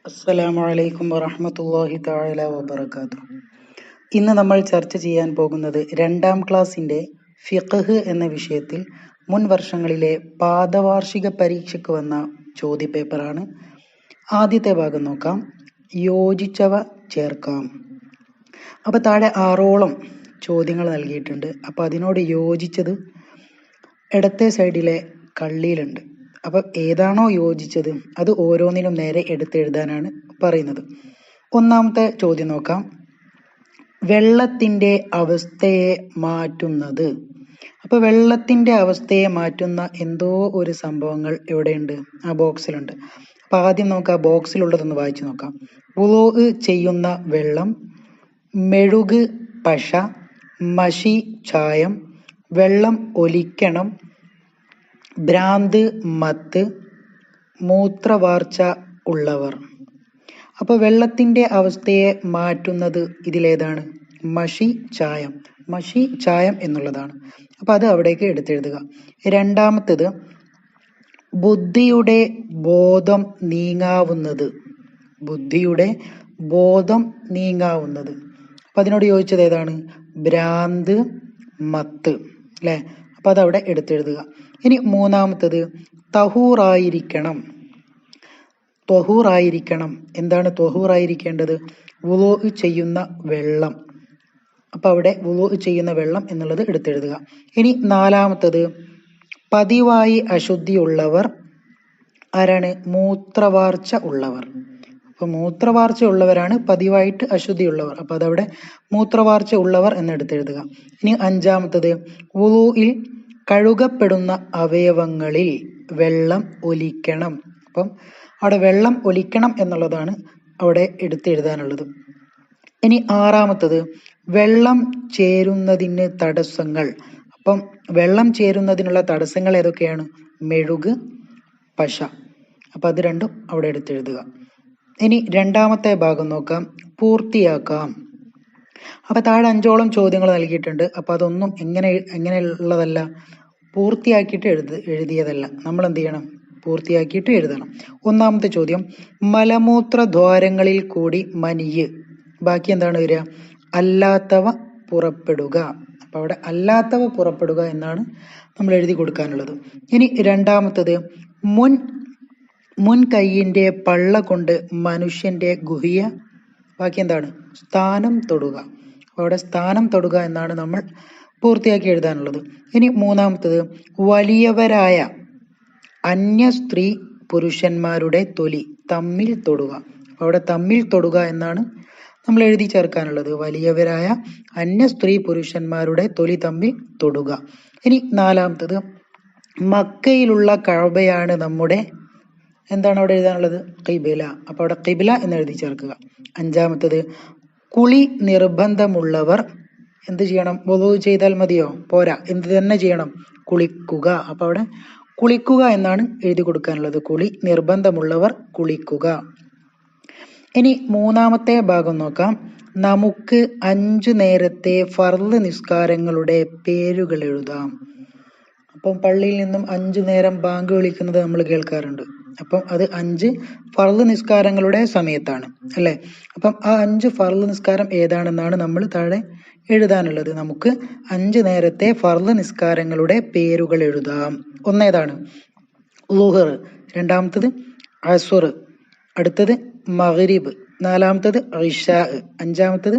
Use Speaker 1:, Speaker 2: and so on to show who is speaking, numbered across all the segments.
Speaker 1: അസ്സലാമു അലൈക്കും വറഹ്മത്തുള്ളാഹി തആല വബറകാതുഹു. ഇന്ന് നമ്മൾ ചർച്ച ചെയ്യാൻ പോകുന്നത് 2ാം ക്ലാസ്സിന്റെ ഫിഖ്ഹ് എന്ന വിഷയത്തിൽ മുൻ വർഷങ്ങളിലെ പാദവാർഷിക പരീക്ഷയ്ക്ക് വന്ന ചോദ്യപേപ്പറാണ്. ആദ്യത്തെ ഭാഗം നോക്കാം. യോജിച്ചവ ചേർക്കാം. അപ്പോൾ താഴെ 6ഓളം ചോദ്യങ്ങൾ നൽകിയിട്ടുണ്ട്. അപ്പോൾ അതിനോട് യോജിച്ചത് ഇടത്തെ സൈഡിലെ കള്ളിയിലുണ്ട്. അപ്പം ഏതാണോ യോജിച്ചത് അത് ഓരോന്നിനും നേരെ എടുത്തെഴുതാനാണ് പറയുന്നത്. ഒന്നാമത്തെ ചോദ്യം നോക്കാം. വെള്ളത്തിൻ്റെ അവസ്ഥയെ മാറ്റുന്നത്. അപ്പോൾ വെള്ളത്തിൻ്റെ അവസ്ഥയെ മാറ്റുന്ന എന്തോ ഒരു സംഭവങ്ങൾ എവിടെയുണ്ട്? ആ ബോക്സിലുണ്ട്. അപ്പം ആദ്യം നമുക്ക് ആ ബോക്സിലുള്ളതൊന്ന് വായിച്ചു നോക്കാം. വുളൂഅ് ചെയ്യുന്ന വെള്ളം, മെഴുക് പശ, മഷി ചായം, വെള്ളം ഒലിക്കണം, ഭ്രാന്ത് മത്ത്, മൂത്രവാർച്ച ഉള്ളവർ. അപ്പോൾ വെള്ളത്തിൻ്റെ അവസ്ഥയെ മാറ്റുന്നത് ഇതിലേതാണ്? മഷി ചായം. മഷി ചായം എന്നുള്ളതാണ്. അപ്പോൾ അത് അവിടേക്ക് എടുത്തെഴുതുക. രണ്ടാമത്തേത് ബുദ്ധിയുടെ ബോധം നീങ്ങാവുന്നത്. ബുദ്ധിയുടെ ബോധം നീങ്ങാവുന്നത്. അപ്പം അതിനോട് യോജിച്ചത് ഏതാണ്? ഭ്രാന്ത് മത്ത്, അല്ലേ? അപ്പം അതവിടെ എടുത്തെഴുതുക. ഇനി മൂന്നാമത്തത് തഹൂറായിരിക്കണം. ത്വഹൂറായിരിക്കണം. എന്താണ് ത്വഹൂറായിരിക്കേണ്ടത്? വുളൂഅ് ചെയ്യുന്ന വെള്ളം. അപ്പം അവിടെ വുളൂഅ് ചെയ്യുന്ന വെള്ളം എന്നുള്ളത് എടുത്തെഴുതുക. ഇനി നാലാമത്തത് പതിവായി അശുദ്ധിയുള്ളവർ. ആരാണ്? മൂത്രവാർച്ച ഉള്ളവർ. അപ്പം മൂത്രവാർച്ച ഉള്ളവരാണ് പതിവായിട്ട് അശുദ്ധിയുള്ളവർ. അപ്പം അതവിടെ മൂത്രവാർച്ച ഉള്ളവർ എന്നെടുത്തെഴുതുക. ഇനി അഞ്ചാമത്തത് വുളൂഇൽ കഴുകപ്പെടുന്ന അവയവങ്ങളിൽ വെള്ളം ഒലിക്കണം. അപ്പം അവിടെ വെള്ളം ഒലിക്കണം എന്നുള്ളതാണ് അവിടെ എടുത്തെഴുതാനുള്ളത്. ഇനി ആറാമത്തത് വെള്ളം ചേരുന്നതിന് തടസ്സങ്ങൾ. അപ്പം വെള്ളം ചേരുന്നതിനുള്ള തടസ്സങ്ങൾ ഏതൊക്കെയാണ്? മെഴുക്, പശ. അപ്പം അത് രണ്ടും അവിടെ എടുത്തെഴുതുക. ഇനി രണ്ടാമത്തെ ഭാഗം നോക്കാം. പൂർത്തിയാക്കാം. അപ്പം താഴെ 5ഓളം ചോദ്യങ്ങൾ നൽകിയിട്ടുണ്ട്. അപ്പം അതൊന്നും എങ്ങനെയുള്ളതല്ല? പൂർത്തിയാക്കിയിട്ട് എഴുതിയതല്ല. നമ്മൾ എന്ത് ചെയ്യണം? പൂർത്തിയാക്കിയിട്ട് എഴുതണം. ഒന്നാമത്തെ ചോദ്യം മലമൂത്ര ദ്വാരങ്ങളിൽ കൂടി മനിയ്. ബാക്കി എന്താണ് വരിക? അല്ലാത്തവ പുറപ്പെടുക. അപ്പം അവിടെ അല്ലാത്തവ പുറപ്പെടുക എന്നാണ് നമ്മൾ എഴുതി കൊടുക്കാനുള്ളത്. ഇനി രണ്ടാമത്തത് മുൻ കൈയിൻ്റെ പള്ള കൊണ്ട് മനുഷ്യൻ്റെ ഗുഹ്യ. ബാക്കി എന്താണ്? സ്ഥാനം തൊടുക. അപ്പോൾ അവിടെ സ്ഥാനം തൊടുക എന്നാണ് നമ്മൾ പൂർത്തിയാക്കി എഴുതാനുള്ളത്. ഇനി മൂന്നാമത്തത് വലിയവരായ അന്യ സ്ത്രീ പുരുഷന്മാരുടെ തൊലി തമ്മിൽ തൊടുക. അവിടെ തമ്മിൽ തൊടുക എന്നാണ് നമ്മൾ എഴുതി ചേർക്കാനുള്ളത്. വലിയവരായ അന്യ സ്ത്രീ പുരുഷന്മാരുടെ തൊലി തമ്മിൽ തൊടുക. ഇനി നാലാമത്തത് മക്കയിലുള്ള കഅബയാണ് നമ്മുടെ. എന്താണ് അവിടെ എഴുതാനുള്ളത്? ഖിബല. അപ്പോൾ അവിടെ ഖിബല എന്ന് എഴുതി ചേർക്കുക. അഞ്ചാമത്തത് കുളി നിർബന്ധമുള്ളവർ എന്ത് ചെയ്യണം? വുളൂഅ് ചെയ്താൽ മതിയോ? പോരാ. എന്ത് തന്നെ ചെയ്യണം? കുളിക്കുക. അപ്പോൾ അവിടെ കുളിക്കുക എന്നാണ് എഴുതി കൊടുക്കാനുള്ളത്. കുളി നിർബന്ധമുള്ളവർ കുളിക്കുക. ഇനി മൂന്നാമത്തെ ഭാഗം നോക്കാം. നമുക്ക് 5 നേരത്തെ ഫർള് നിസ്കാരങ്ങളുടെ പേരുകൾ എഴുതാം. അപ്പം പള്ളിയിൽ നിന്നും 5 നേരം ബാങ്ക് വിളിക്കുന്നത് നമ്മൾ കേൾക്കാറുണ്ട്. അപ്പം അത് 5 ഫർള് നിസ്കാരങ്ങളുടെ സമയത്താണ്, അല്ലേ? അപ്പം ആ 5 ഫർള് നിസ്കാരം ഏതാണെന്നാണ് നമ്മൾ താഴെ എഴുതാനുള്ളത്. നമുക്ക് 5 നേരത്തെ ഫർള് നിസ്കാരങ്ങളുടെ പേരുകൾ എഴുതാം. ഒന്നേതാണ്? ളുഹർ. രണ്ടാമത്തത് അസ്ർ. അടുത്തത് മഗ്രിബ്. നാലാമത്തത് ഇശാ. അഞ്ചാമത്തത്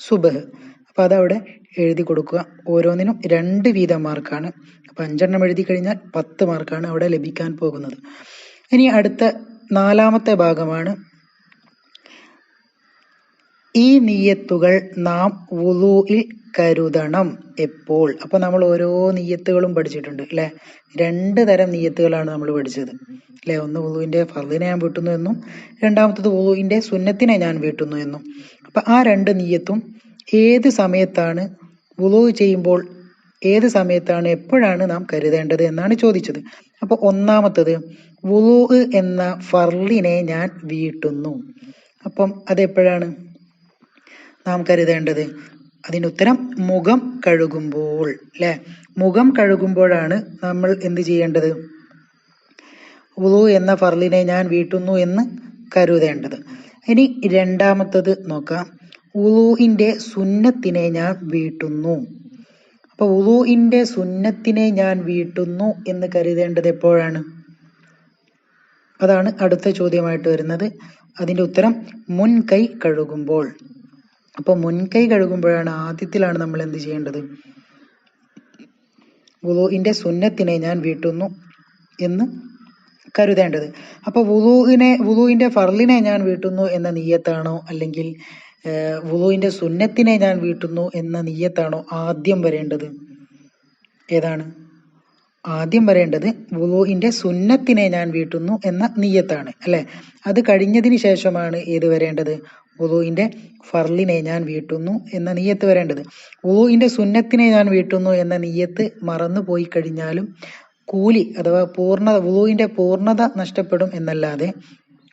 Speaker 1: സുബ്ഹ്. അപ്പം അതവിടെ എഴുതി കൊടുക്കുക. ഓരോന്നിനും 2 വീതം മാർക്കാണ്. അപ്പം 5 എഴുതി കഴിഞ്ഞാൽ 10 മാർക്കാണ് അവിടെ ലഭിക്കാൻ പോകുന്നത്. ഇനി അടുത്ത 4ാമത്തെ ഭാഗമാണ്. ഈ നിയ്യത്തുകൾ നാം വുളൂഇൽ കരുതണം എപ്പോൾ. അപ്പം നമ്മൾ ഓരോ നിയ്യത്തുകളും പഠിച്ചിട്ടുണ്ട്, അല്ലേ? 2 തരം നിയ്യത്തുകളാണ് നമ്മൾ പഠിച്ചത്, അല്ലേ? ഒന്ന് വുളൂഇൻ്റെ ഫർളിനെ ഞാൻ വീട്ടുന്നു എന്നും, രണ്ടാമത്തത് വുളൂഇൻ്റെ സുന്നത്തിനെ ഞാൻ വീട്ടുന്നു എന്നും. അപ്പം ആ 2 നിയ്യത്തും ഏത് സമയത്താണ് വുളൂഅ് ചെയ്യുമ്പോൾ, ഏത് സമയത്താണ്, എപ്പോഴാണ് നാം കരുതേണ്ടത് എന്നാണ് ചോദിച്ചത്. അപ്പോൾ ഒന്നാമത്തത് വുളൂഅ് എന്ന ഫർളിനെ ഞാൻ വീട്ടുന്നു. അപ്പം അതെപ്പോഴാണ് നാം കരുതേണ്ടത്? അതിനുത്തരം മുഖം കഴുകുമ്പോൾ, അല്ലേ? മുഖം കഴുകുമ്പോഴാണ് നമ്മൾ എന്ത് ചെയ്യേണ്ടത്? വുളൂഅ് എന്ന ഫർളിനെ ഞാൻ വീട്ടുന്നു എന്ന് കരുതേണ്ടത്. ഇനി രണ്ടാമത്തത് നോക്കാം. വുളൂഇന്റെ സുന്നത്തിനെ ഞാൻ വീട്ടുന്നു. അപ്പൊ വുളൂഇന്റെ സുന്നത്തിനെ ഞാൻ വീട്ടുന്നു എന്ന് കരുതേണ്ടത് എപ്പോഴാണ്? അതാണ് അടുത്ത ചോദ്യമായിട്ട് വരുന്നത്. അതിന്റെ ഉത്തരം മുൻകൈ കഴുകുമ്പോൾ. അപ്പൊ മുൻകൈ കഴുകുമ്പോഴാണ്, ആദ്യത്തിലാണ് നമ്മൾ എന്ത് ചെയ്യേണ്ടത്? വുളൂഇന്റെ സുന്നത്തിനെ ഞാൻ വീട്ടുന്നു എന്ന് കരുതേണ്ടത്. അപ്പൊ വുളൂഇന്റെ ഫർളിനെ ഞാൻ വീട്ടുന്നു എന്ന നിയ്യത്താണോ, അല്ലെങ്കിൽ വുളൂഇന്റെ സുന്നത്തിനെ ഞാൻ വീട്ടുന്നു എന്ന നിയ്യത്താണോ ആദ്യം വരേണ്ടത്? ഏതാണ് ആദ്യം വരേണ്ടത്? വുളൂഇന്റെ സുന്നത്തിനെ ഞാൻ വീട്ടുന്നു എന്ന നിയ്യത്താണ് അല്ലെ. അത് കഴിഞ്ഞതിന് ശേഷമാണ് ഏത് വരേണ്ടത്? വുളൂഇന്റെ ഫർളിനെ ഞാൻ വീട്ടുന്നു എന്ന നിയ്യത്ത് വരേണ്ടത്. വുളൂഇന്റെ സുന്നത്തിനെ ഞാൻ വീട്ടുന്നു എന്ന നിയ്യത്ത് മറന്നു പോയി കഴിഞ്ഞാലും കൂലി അഥവാ വുളൂഇന്റെ പൂർണ്ണത നഷ്ടപ്പെടും എന്നല്ലാതെ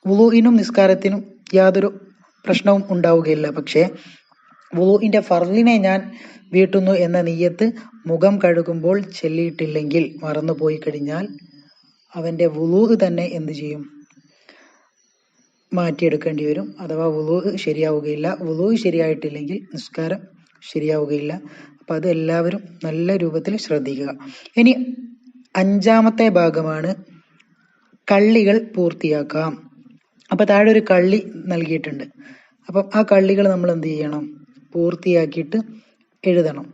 Speaker 1: വുളൂഇനും നിസ്കാരത്തിനും യാതൊരു പ്രശ്നവും ഉണ്ടാവുകയില്ല. പക്ഷേ വുളൂഇന്റെ ഫർളിനെ ഞാൻ വീട്ടുന്നു എന്ന നിയ്യത്ത് മുഖം കഴുകുമ്പോൾ ചൊല്ലിയിട്ടില്ലെങ്കിൽ, മറന്നു പോയി കഴിഞ്ഞാൽ അവന്റെ വുളൂ തന്നെ എന്ത് ചെയ്യും? മാറ്റിയെടുക്കേണ്ടി വരും. അഥവാ വുളൂ ശരിയാവുകയില്ല. വുളൂ ശരിയായിട്ടില്ലെങ്കിൽ നിസ്കാരം ശരിയാവുകയില്ല. അപ്പൊ അത് എല്ലാവരും നല്ല രൂപത്തിൽ ശ്രദ്ധിക്കുക. ഇനി അഞ്ചാമത്തെ ഭാഗമാണ് കള്ളികൾ പൂർത്തിയാക്കാം. അപ്പൊ താഴെ ഒരു കള്ളി നൽകിയിട്ടുണ്ട്. അപ്പം ആ കള്ളികൾ നമ്മൾ എന്ത് ചെയ്യണം? പൂർത്തിയാക്കിയിട്ട് എഴുതണം.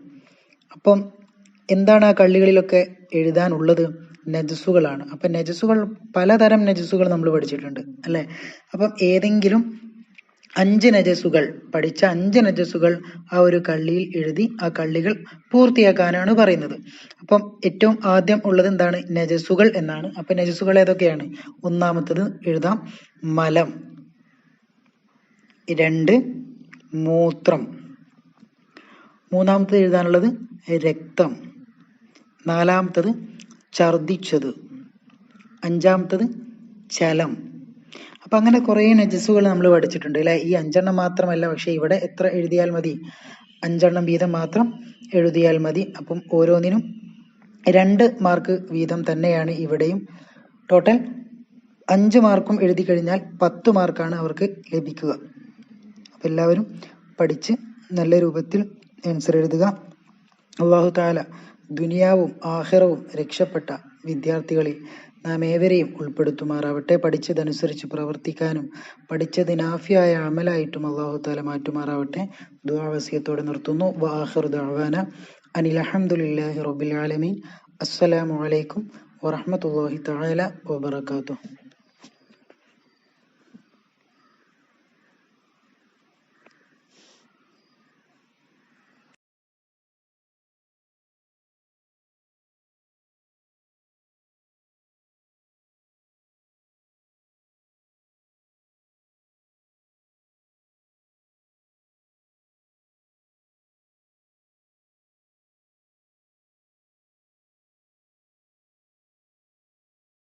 Speaker 1: അപ്പം എന്താണ് ആ കള്ളികളിലൊക്കെ എഴുതാനുള്ളത്? നജസുകളാണ്. അപ്പൊ നജസുകൾ, പലതരം നജസുകൾ നമ്മൾ പഠിച്ചിട്ടുണ്ട് അല്ലെ. അപ്പം ഏതെങ്കിലും 5 നജസുകൾ, പഠിച്ച 5 നജസുകൾ ആ ഒരു കള്ളിയിൽ എഴുതി ആ കള്ളികൾ പൂർത്തിയാക്കാനാണ് പറയുന്നത്. അപ്പം ഏറ്റവും ആദ്യം ഉള്ളത് എന്താണ്? നജസുകൾ എന്നാണ്. അപ്പൊ നജസുകൾ ഏതൊക്കെയാണ്? ഒന്നാമത്തത് എഴുതാം, മലം. 2 മൂത്രം. മൂന്നാമത്തത് എഴുതാനുള്ളത് രക്തം. നാലാമത്തത് ഛർദിച്ചത്. അഞ്ചാമത്തത് ചലം. അപ്പൊ അങ്ങനെ കുറെ നജസുകൾ നമ്മൾ പഠിച്ചിട്ടുണ്ട് അല്ലെ. ഈ 5 മാത്രമല്ല, പക്ഷെ ഇവിടെ എത്ര എഴുതിയാൽ മതി? 5 വീതം മാത്രം എഴുതിയാൽ മതി. അപ്പം ഓരോന്നിനും 2 മാർക്ക് വീതം തന്നെയാണ് ഇവിടെയും. ടോട്ടൽ 5 മാർക്കും എഴുതി കഴിഞ്ഞാൽ 10 മാർക്കാണ് അവർക്ക് ലഭിക്കുക. അപ്പൊ എല്ലാവരും പഠിച്ച് നല്ല രൂപത്തിൽ ആൻസർ എഴുതുക. അല്ലാഹു തആല ദുനിയാവും ആഖിറവും രക്ഷപ്പെട്ട വിദ്യാർത്ഥികളിൽ നാം ഏവരെയും ഉൾപ്പെടുത്തുമാറാവട്ടെ. പഠിച്ചതനുസരിച്ച് പ്രവർത്തിക്കാനും പഠിച്ചത് നാഫിയായ അമലായിട്ടും അല്ലാഹു തആല മാറ്റുമാറാവട്ടെ. ദുആ വസിയത്തോടെ നിർത്തുന്നു. വആഖിറു ദഅവാന അനിൽ ഹംദുലില്ലാഹി റബ്ബിൽ ആലമീൻ. അസ്സലാമു അലൈക്കും വറഹ്മത്തുള്ളാഹി തആല വബറകാതുഹു.